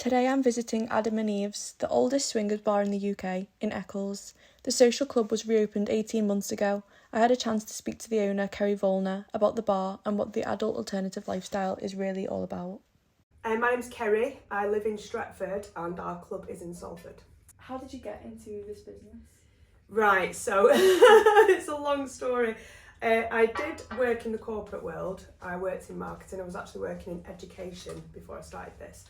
Today I'm visiting Adam and Eve's, the oldest swingers bar in the UK, in Eccles. The social club was reopened 18 months ago. I had a chance to speak to the owner, Kerry Voellner, about the bar and what the adult alternative lifestyle is really all about. My name's Kerry, I live in Stretford and our club is in Salford. How did you get into this business? Right, so it's a long story. I did work in the corporate world. I worked in marketing. I was actually working in education before I started this.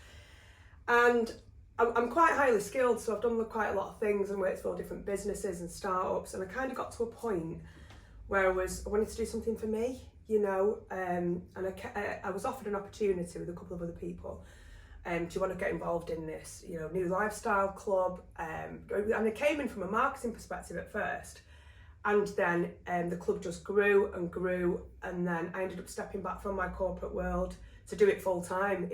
And I'm quite highly skilled, so I've done quite a lot of things and worked for all different businesses and startups. And I kind of got to a point where I wanted to do something for me, you know. And I was offered an opportunity with a couple of other people. Do you want to get involved in this, you know, new lifestyle club? And I came in from a marketing perspective at first, and then the club just grew, and then I ended up stepping back from my corporate world to do it full time.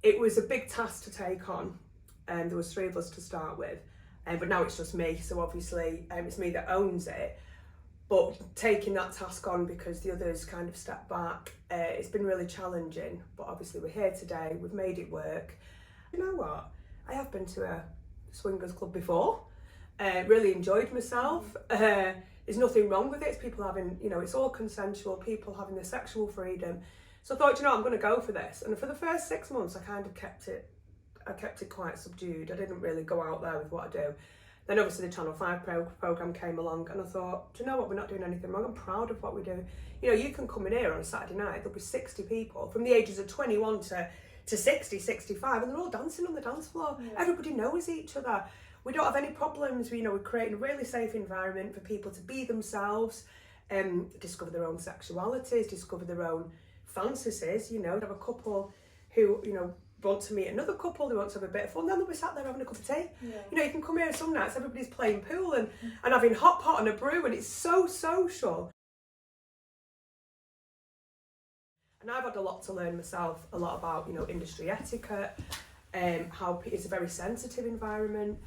It was a big task to take on, and there was 3 of us to start with, but now it's just me. So obviously, it's me that owns it. But taking that task on because the others kind of stepped back, it's been really challenging. But obviously we're here today, we've made it work. You know what? I have been to a swingers club before, really enjoyed myself. There's nothing wrong with it. It's people having, you know, it's all consensual, people having their sexual freedom. So I thought, you know, I'm going to go for this. And for the first 6 months, I kind of kept it quite subdued. I didn't really go out there with what I do. Then obviously the Channel 5 programme came along, and I thought, do you know what, we're not doing anything wrong. I'm proud of what we do. You know, you can come in here on a Saturday night, there'll be 60 people from the ages of 21 to 60, 65, and they're all dancing on the dance floor. Yeah. Everybody knows each other. We don't have any problems. We're creating a really safe environment for people to be themselves, discover their own sexualities, discover their own fantasies. You know, have a couple who, you know, want to meet another couple, they want to have a bit of fun, then they'll be sat there having a cup of tea. Yeah. You know, you can come here some nights, everybody's playing pool and having hot pot and a brew, and it's so social. And I've had a lot to learn myself, a lot about, you know, industry etiquette, how it's a very sensitive environment.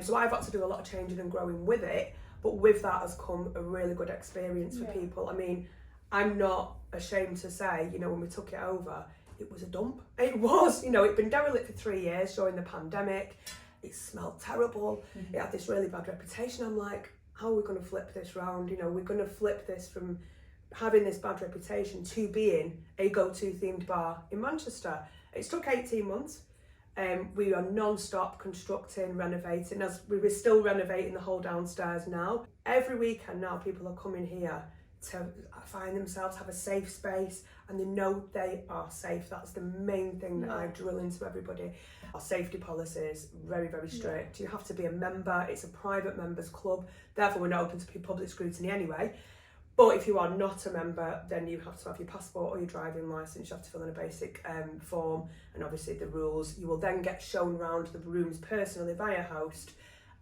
So I've had to do a lot of changing and growing with it, but with that has come a really good experience for people. I mean, I'm not ashamed to say, you know, when we took it over, it was a dump. It was, you know, it'd been derelict for 3 years during the pandemic. It smelled terrible. It had this really bad reputation. I'm like, how are we going to flip this round? You know, we're going to flip this from having this bad reputation to being a go-to themed bar in Manchester. It took 18 months. We are non-stop constructing, renovating, as we were still renovating the whole downstairs now. Every weekend now people are coming here to find themselves, have a safe space, and they know they are safe. That's the main thing that I drill into everybody. Our safety policies, very, very strict. You have to be a member. It's a private members club, therefore we're not open to public scrutiny anyway. But if you are not a member, then you have to have your passport or your driving licence. You have to fill in a basic form, and obviously the rules. You will then get shown around the rooms personally by a host,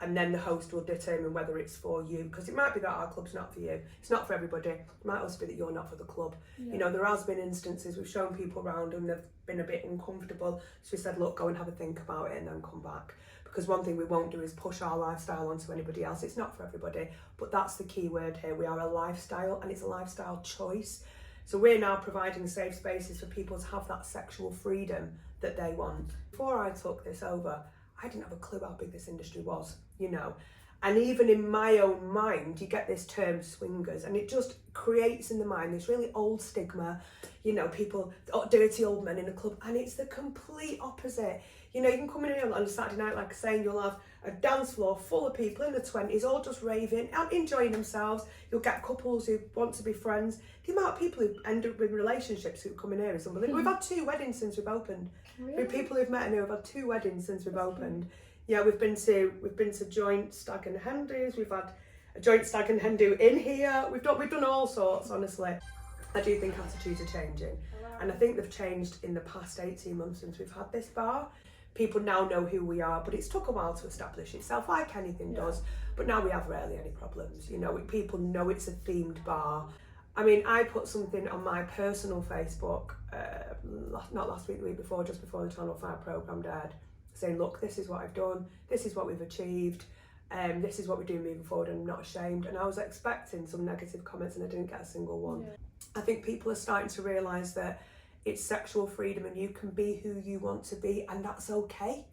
and then the host will determine whether it's for you, because it might be that our club's not for you. It's not for everybody. It might also be that you're not for the club. Yeah. You know, there has been instances we've shown people around and they've been a bit uncomfortable, so we said, look, go and have a think about it and then come back. Because one thing we won't do is push our lifestyle onto anybody else. It's not for everybody, but that's the key word here. We are a lifestyle, and it's a lifestyle choice. So we're now providing safe spaces for people to have that sexual freedom that they want. Before I took this over, I didn't have a clue how big this industry was, you know. And even in my own mind, you get this term swingers, and it just creates in the mind this really old stigma, you know, people, dirty old men in a club, and it's the complete opposite. You know, you can come in here on a Saturday night, like I say, and you'll have a dance floor full of people in their 20s, all just raving and enjoying themselves. You'll get couples who want to be friends. The amount of people who end up with relationships who come in here is unbelievable. We've had 2 weddings since we've opened. Really? With people who've met in here, we've had 2 weddings since we've opened. Yeah, we've been to joint stag and hen do's. We've had a joint stag and hen do in here. We've done all sorts, honestly. I do think attitudes are changing, and I think they've changed in the past 18 months since we've had this bar. People now know who we are, but it's took a while to establish itself, like anything does. But now we have rarely any problems. You know, people know it's a themed bar. I mean, I put something on my personal Facebook, not last week, the week before, just before the Channel 5 programme aired, saying, look, this is what I've done, this is what we've achieved, this is what we're doing moving forward, and I'm not ashamed. And I was expecting some negative comments and I didn't get a single one. Yeah. I think people are starting to realise that it's sexual freedom and you can be who you want to be, and that's okay.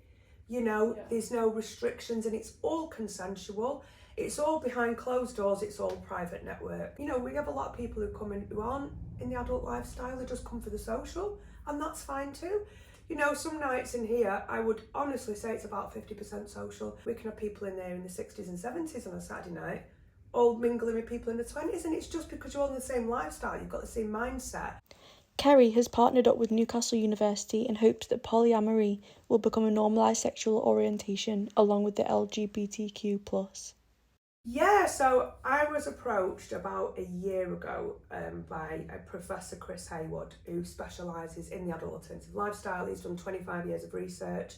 You know, there's no restrictions and it's all consensual. It's all behind closed doors, it's all private network. You know, we have a lot of people who come in who aren't in the adult lifestyle, they just come for the social, and that's fine too. You know, some nights in here, I would honestly say it's about 50% social. We can have people in there in the 60s and 70s on a Saturday night, all mingling with people in the 20s, and it's just because you're all in the same lifestyle, you've got the same mindset. Kerry has partnered up with Newcastle University in hopes that polyamory will become a normalised sexual orientation along with the LGBTQ+. Yeah, so I was approached about a year ago by Professor Chris Haywood, who specialises in the adult alternative lifestyle. He's done 25 years of research,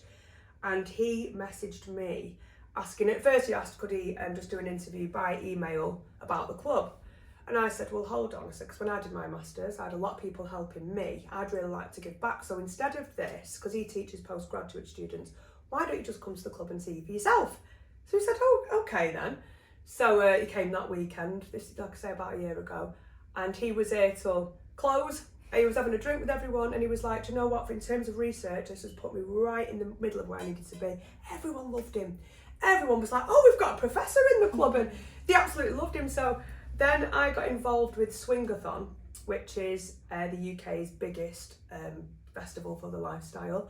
and he messaged me asking, at first he asked could he just do an interview by email about the club. And I said, well, hold on. I said, because when I did my masters, I had a lot of people helping me. I'd really like to give back. So instead of this, because he teaches postgraduate students, why don't you just come to the club and see for yourself? So he said, oh, okay then. So he came that weekend, this is like I say about a year ago, and he was here till close. He was having a drink with everyone, and he was like, do you know what, in terms of research, this has put me right in the middle of where I needed to be. Everyone loved him. Everyone was like, oh, we've got a professor in the club, and they absolutely loved him. So then I got involved with Swingathon, which is the UK's biggest festival for the lifestyle.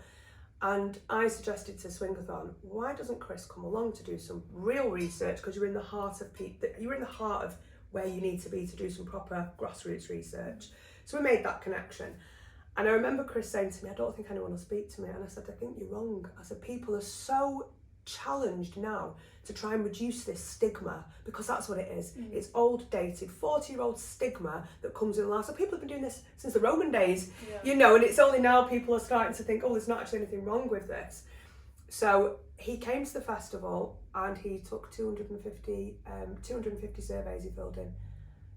And I suggested to Swingathon, why doesn't Chris come along to do some real research? Because you're in the heart of you're in the heart of where you need to be to do some proper grassroots research. So we made that connection. And I remember Chris saying to me, I don't think anyone will speak to me. And I said, I think you're wrong. I said, people are so challenged now to try and reduce this stigma, because that's what it is. It's old dated 40-year-old stigma that comes in the last. So people have been doing this since the Roman days, you know, and it's only now people are starting to think, oh, there's not actually anything wrong with this. So he came to the festival and he took 250 surveys he filled in.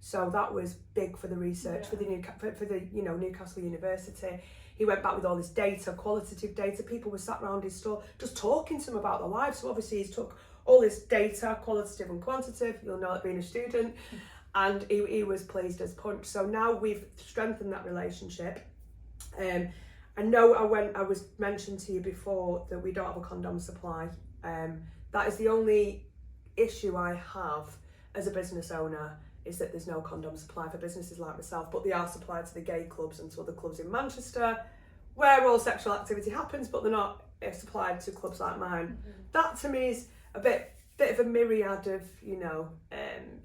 So that was big for the research, for the Newcastle University. He went back with all this data, qualitative data. People were sat around his store just talking to him about their lives. So obviously he's took all this data, qualitative and quantitative, you'll know it being a student, and he was pleased as punch. So now we've strengthened that relationship. I know I was mentioned to you before that we don't have a condom supply. That is the only issue I have as a business owner, is that there's no condom supply for businesses like myself, but they are supplied to the gay clubs and to other clubs in Manchester where all sexual activity happens, but they're not supplied to clubs like mine. That to me is a bit of a myriad of,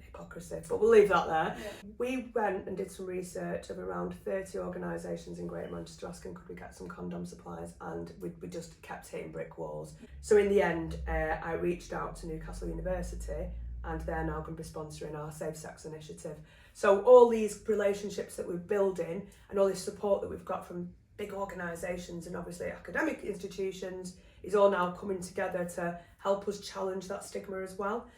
hypocrisy, but we'll leave that there. We went and did some research of around 30 organisations in Greater Manchester asking could we get some condom supplies, and we just kept hitting brick walls. So in the end, I reached out to Newcastle University, and they're now going to be sponsoring our Safe Sex initiative. So all these relationships that we're building and all this support that we've got from big organisations and obviously academic institutions is all now coming together to help us challenge that stigma as well.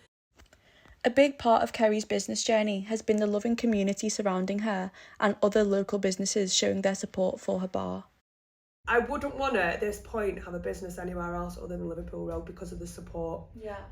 A big part of Kerry's business journey has been the loving community surrounding her and other local businesses showing their support for her bar. I wouldn't want to, at this point, have a business anywhere else other than Liverpool Road because of the support.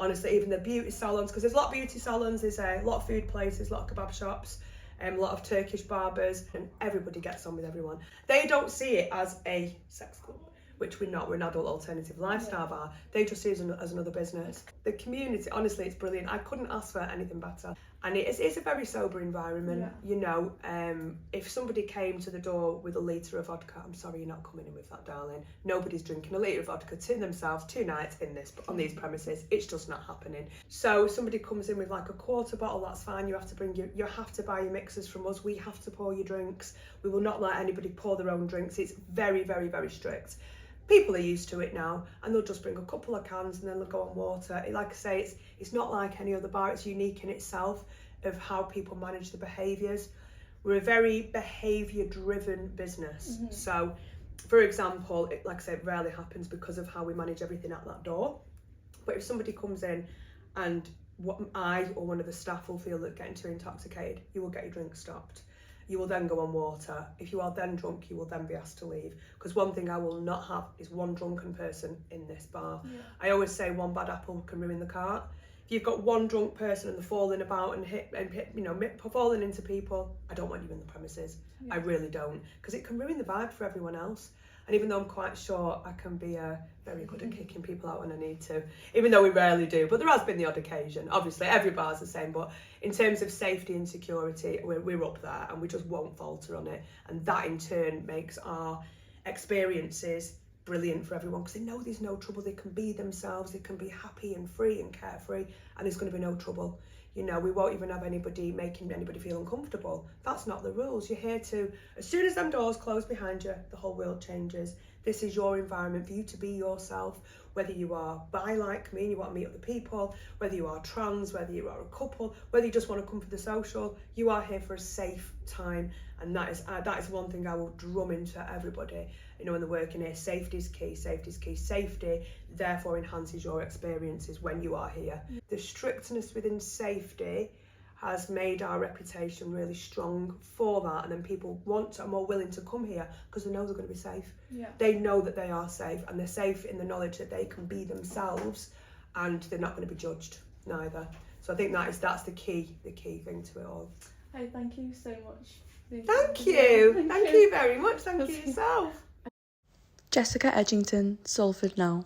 Honestly, even the beauty salons, because there's a lot of beauty salons, there's a lot of food places, a lot of kebab shops, a lot of Turkish barbers, and everybody gets on with everyone. They don't see it as a sex club, which we're not. We're an adult alternative lifestyle bar. They just see it as another business. The community, honestly, it's brilliant. I couldn't ask for anything better. And it's a very sober environment. If somebody came to the door with a litre of vodka, I'm sorry, you're not coming in with that, darling. Nobody's drinking a litre of vodka to themselves 2 nights on these premises. It's just not happening. So if somebody comes in with like a quarter bottle, that's fine. You have to buy your mixers from us. We have to pour your drinks. We will not let anybody pour their own drinks. It's very, very, very strict. People are used to it now, and they'll just bring a couple of cans and then they'll go on water. Like I say, it's not like any other bar. It's unique in itself of how people manage the behaviours. We're a very behaviour-driven business. So, for example, like I say, it rarely happens because of how we manage everything at that door. But if somebody comes in and I or one of the staff will feel that getting too intoxicated, you will get your drink stopped. You will then go on water. If you are then drunk, you will then be asked to leave. Because one thing I will not have is one drunken person in this bar. I always say one bad apple can ruin the cart. If you've got one drunk person and they're falling about and falling into people, I don't want you in the premises. Yeah. I really don't, because it can ruin the vibe for everyone else. And even though I'm quite sure I can be very good at kicking people out when I need to, even though we rarely do, but there has been the odd occasion. Obviously, every bar's the same, but in terms of safety and security, we're up there, and we just won't falter on it. And that in turn makes our experiences brilliant for everyone, because they know there's no trouble. They can be themselves, they can be happy and free and carefree, and there's going to be no trouble. You know, we won't even have anybody making anybody feel uncomfortable. That's not the rules. You're here to, as soon as them doors close behind you, the whole world changes. This is your environment for you to be yourself, whether you are bi like me and you want to meet other people, whether you are trans, whether you are a couple, whether you just want to come for the social. You are here for a safe time, and that is one thing I will drum into everybody. You know, when they're working here, safety is key, safety is key. Safety therefore enhances your experiences when you are here. The strictness within safety has made our reputation really strong for that, and then people are more willing to come here because they know they're going to be safe. Yeah. They know that they are safe, and they're safe in the knowledge that they can be themselves and they're not going to be judged neither. So I think that's the key thing to it all. Hey, thank you so much. Thank you very much. Thank you yourself. Jessica Edgington, Salford Now.